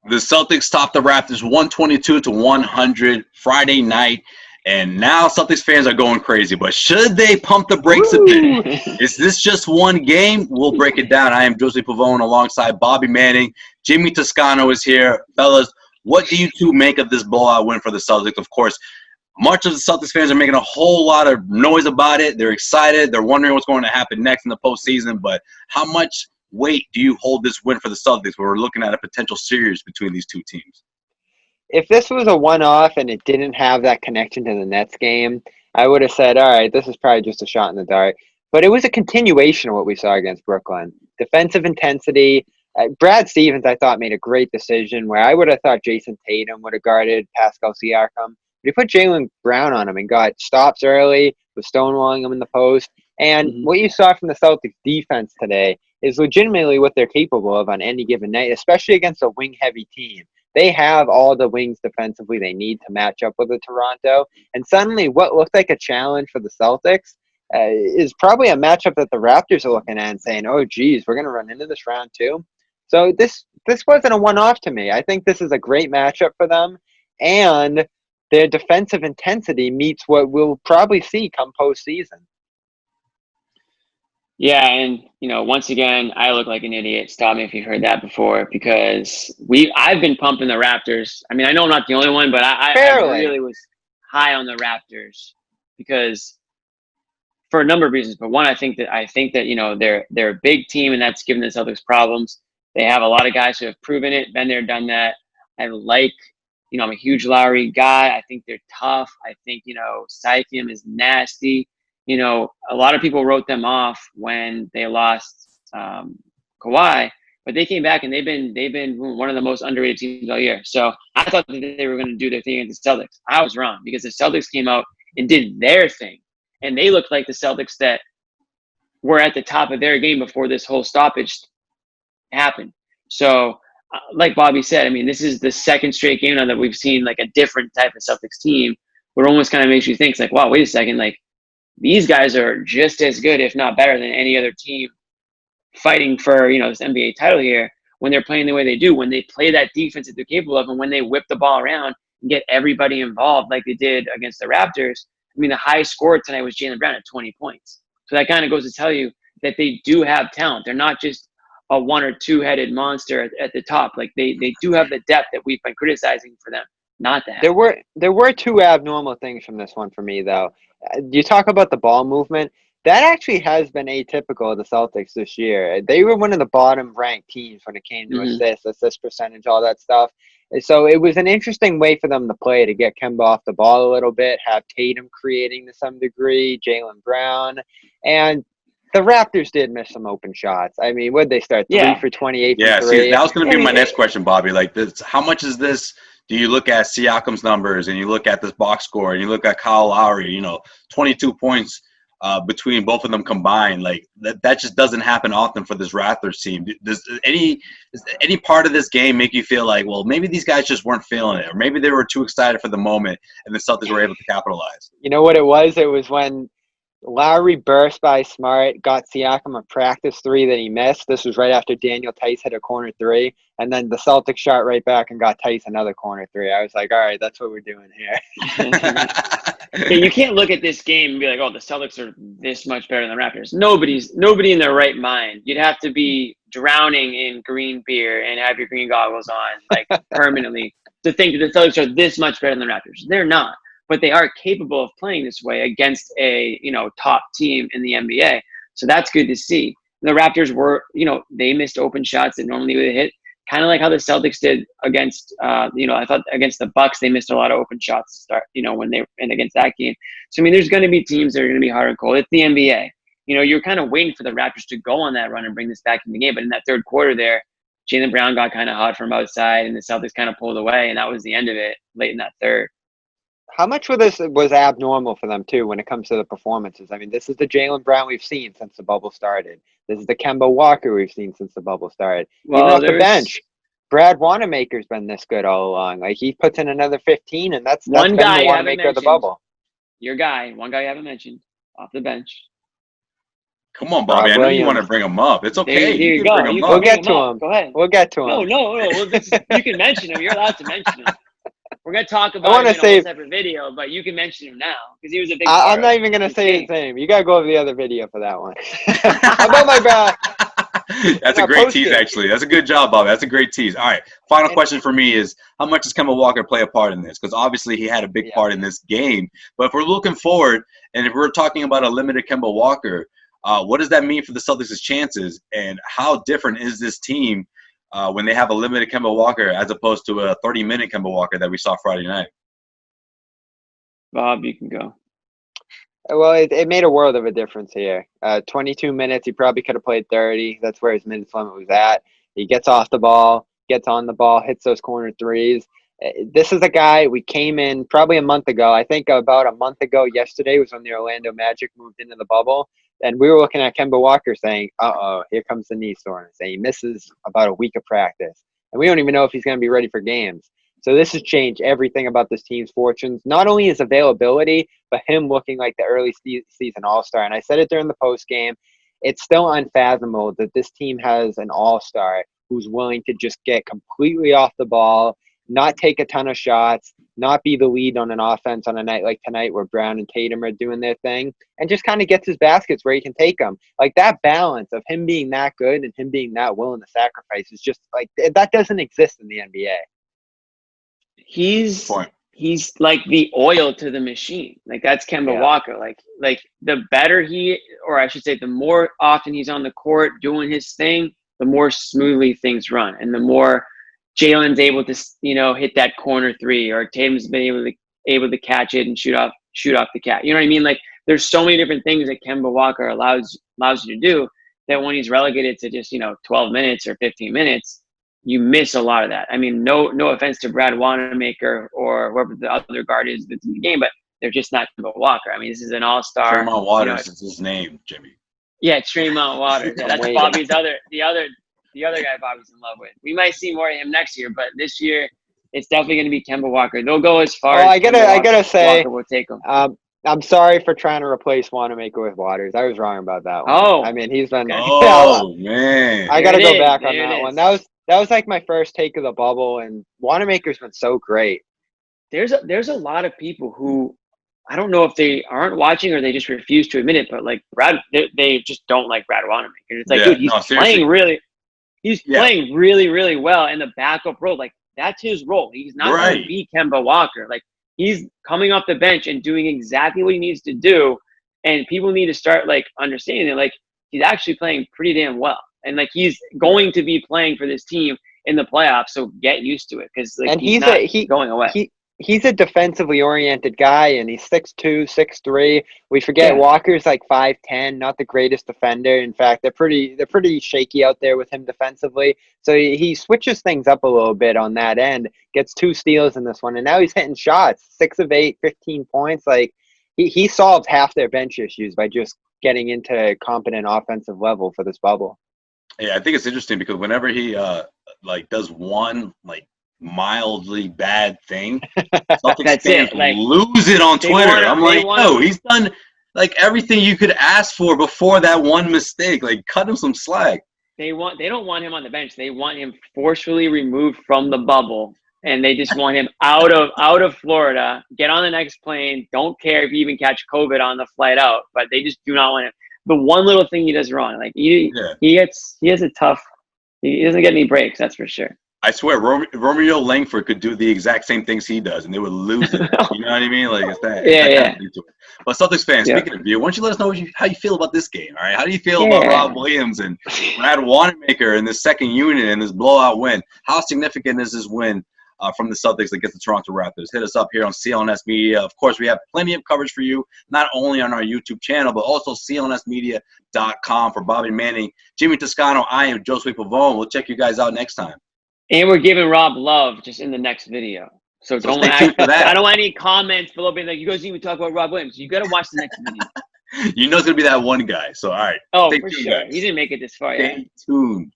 The Celtics topped the Raptors 122-100 Friday night, and now Celtics fans are going crazy. But should they pump the brakes a bit? Is this just one game? We'll break it down. I am Josue Pavon alongside Bobby Manning. Jimmy Toscano is here. Fellas, what do you two make of this blowout win for the Celtics? Of course, much of the Celtics fans are making a whole lot of noise about it. They're excited. They're wondering what's going to happen next in the postseason. But how much weight do you hold this win for the Celtics where we're looking at a potential series between these two teams? If this was a one-off and it didn't have that connection to the Nets game, I would have said, all right, this is probably just a shot in the dark. But it was a continuation of what we saw against Brooklyn. Defensive intensity. Brad Stevens, I thought, made a great decision where I would have thought Jason Tatum would have guarded Pascal Siakam. But he put Jaylen Brown on him and got stops early, was stonewalling him in the post. And what you saw from the Celtics defense today is legitimately what they're capable of on any given night, especially against a wing-heavy team. They have all the wings defensively they need to match up with the Toronto. And suddenly what looked like a challenge for the Celtics is probably a matchup that the Raptors are looking at and saying, oh, geez, we're going to run into this round too. So this wasn't a one-off to me. I think this is a great matchup for them. And their defensive intensity meets what we'll probably see come postseason. Yeah, and once again, I look like an idiot. Stop me if you've heard that before, because I've been pumping the Raptors. I mean, I know I'm not the only one, but I really was high on the Raptors because for a number of reasons. But one, I think that they're a big team, and that's given the Celtics problems. They have a lot of guys who have proven it, been there, done that. I'm a huge Lowry guy. I think they're tough. I think Siakam is nasty. A lot of people wrote them off when they lost Kawhi, but they came back and they've been one of the most underrated teams all year. So I thought that they were going to do their thing against the Celtics. I was wrong because the Celtics came out and did their thing, and they looked like the Celtics that were at the top of their game before this whole stoppage happened. So, like Bobby said, I mean, this is the second straight game now that we've seen like a different type of Celtics team, where it almost kind of makes you think, like, wow, wait a second, like, these guys are just as good, if not better, than any other team fighting for, this NBA title here when they're playing the way they do, when they play that defense that they're capable of, and when they whip the ball around and get everybody involved like they did against the Raptors. I mean, the highest score tonight was Jaylen Brown at 20 points. So that kind of goes to tell you that they do have talent. They're not just a one or two-headed monster at the top. Like they do have the depth that we've been criticizing for them not to have. There were two abnormal things from this one for me, though. You talk about the ball movement. That actually has been atypical of the Celtics this year. They were one of the bottom-ranked teams when it came to assist percentage, all that stuff. And so it was an interesting way for them to play, to get Kemba off the ball a little bit, have Tatum creating to some degree, Jaylen Brown. And the Raptors did miss some open shots. I mean, what'd they start? 3 for 28 Yeah, from 3? See, that was going to be my next question, Bobby. Like, this, how much is this? Do you look at Siakam's numbers and you look at this box score and you look at Kyle Lowry, 22 points between both of them combined? Like, that just doesn't happen often for this Raptors team. Does any part of this game make you feel like, well, maybe these guys just weren't feeling it, or maybe they were too excited for the moment and the Celtics were able to capitalize? You know what it was? It was when Lowry burst by Smart, got Siakam a practice 3 that he missed. This was right after Daniel Tice hit a corner 3. And then the Celtics shot right back and got Tice another corner 3. I was like, all right, that's what we're doing here. Yeah, you can't look at this game and be like, oh, the Celtics are this much better than the Raptors. Nobody in their right mind. You'd have to be drowning in green beer and have your green goggles on like permanently to think that the Celtics are this much better than the Raptors. They're not. But they are capable of playing this way against a, top team in the NBA. So that's good to see. The Raptors were, they missed open shots that normally would hit, kind of like how the Celtics did against, I thought against the Bucks, they missed a lot of open shots to start, when they were against that game. So, I mean, there's going to be teams that are going to be hard and cold. It's the NBA. You're kind of waiting for the Raptors to go on that run and bring this back in the game. But in that third quarter there, Jaylen Brown got kind of hot from outside and the Celtics kind of pulled away. And that was the end of it late in that third. How much of this was abnormal for them, too, when it comes to the performances? I mean, this is the Jaylen Brown we've seen since the bubble started. This is the Kemba Walker we've seen since the bubble started. Even off the bench, Brad Wanamaker's been this good all along. Like, he puts in another 15, and that's one been guy the Wanamaker of the bubble. Your guy, one guy you haven't mentioned, off the bench. Come on, Bobby. I know you want to bring him up. It's okay. There you can go. bring him up. We'll get to him. Go ahead. We'll get to him. No. Well, you can mention him. You're allowed to mention him. We're going to talk about him in a whole separate video, but you can mention him now because he was a big part I'm not even going to say his name. You got to go over the other video for that one. How about my bad? That's a great tease, actually. That's a good job, Bobby. That's a great tease. All right. Final question for me is, how much does Kemba Walker play a part in this? Because obviously he had a big part in this game. But if we're looking forward, and if we're talking about a limited Kemba Walker, what does that mean for the Celtics' chances? And how different is this team when they have a limited Kemba Walker as opposed to a 30-minute Kemba Walker that we saw Friday night? Bob, you can go. Well, it made a world of a difference here. 22 minutes, he probably could have played 30. That's where his minutes limit was at. He gets off the ball, gets on the ball, hits those corner threes. This is a guy we came in probably a month ago. I think about a month ago yesterday was when the Orlando Magic moved into the bubble. And we were looking at Kemba Walker saying, here comes the knee soreness. And he misses about a week of practice. And we don't even know if he's going to be ready for games. So this has changed everything about this team's fortunes. Not only his availability, but him looking like the early season all-star. And I said it during the postgame. It's still unfathomable that this team has an all-star who's willing to just get completely off the ball, not take a ton of shots, not be the lead on an offense on a night like tonight where Brown and Tatum are doing their thing, and just kind of gets his baskets where he can take them. Like that balance of him being that good and him being that willing to sacrifice is just like that doesn't exist in the NBA. He's like the oil to the machine. Like that's Kemba Walker. Like the better or I should say, the more often he's on the court doing his thing, the more smoothly things run, and the more Jaylen's able to, hit that corner three, or Tatum's been able to catch it and shoot off the cat. You know what I mean? Like there's so many different things that Kemba Walker allows you to do that when he's relegated to just 12 minutes or 15 minutes, you miss a lot of that. I mean, no offense to Brad Wanamaker or whoever the other guard is that's in the game, but they're just not Kemba Walker. I mean, this is an all-star. Tremont Waters is his name, Jimmy. Yeah, Tremont Waters. Yeah, that's Bobby's the other guy Bobby's in love with. We might see more of him next year, but this year it's definitely going to be Kemba Walker. They'll go as far as I gotta say, Walker will take him. I'm sorry for trying to replace Wanamaker with Waters. I was wrong about that one. Oh, I mean, he's been. Oh man, I gotta go back on that one. That was like my first take of the bubble, and Wanamaker's been so great. There's a lot of people who I don't know if they aren't watching or they just refuse to admit it, but like they just don't like Brad Wanamaker. It's like, dude, he's playing playing really, really well in the backup role. Like that's his role. He's not going to be Kemba Walker. Like he's coming off the bench and doing exactly what he needs to do. And people need to start like understanding that like he's actually playing pretty damn well. And like he's going to be playing for this team in the playoffs. So get used to it. Cause like he's not going away. He's a defensively oriented guy, and he's 6'2", 6'3". We forget Walker's like 5'10", not the greatest defender. In fact, they're pretty shaky out there with him defensively. So he switches things up a little bit on that end, gets 2 steals in this one, and now he's hitting shots, 6 of 8, 15 points. Like he solved half their bench issues by just getting into competent offensive level for this bubble. Yeah, I think it's interesting because whenever he does one mildly bad thing, Celtics fans lose it on Twitter. I'm like, no, he's done like everything you could ask for before that one mistake. Like, cut him some slack. They don't want him on the bench. They want him forcefully removed from the bubble, and they just want him out of Florida. Get on the next plane. Don't care if you even catch COVID on the flight out, but they just do not want him. The one little thing he does wrong, like he has a tough. He doesn't get any breaks. That's for sure. I swear, Romeo Langford could do the exact same things he does, and they would lose it. You know what I mean? Like it's that. Kind of into it. But Celtics fans, speaking of you, why don't you let us know how you feel about this game? All right, how do you feel about Rob Williams and Brad Wanamaker in this second unit and this blowout win? How significant is this win from the Celtics against the Toronto Raptors? Hit us up here on CLNS Media. Of course, we have plenty of coverage for you, not only on our YouTube channel, but also CLNSmedia.com. For Bobby Manning, Jimmy Toscano, I am Josue Pavon. We'll check you guys out next time. And we're giving Rob love just in the next video. So don't I don't want any comments below being like, you guys even talk about Rob Williams. You got to watch the next video. You know it's going to be that one guy. So, all right. Oh, for sure. Guys. He didn't make it this far yet. Stay tuned.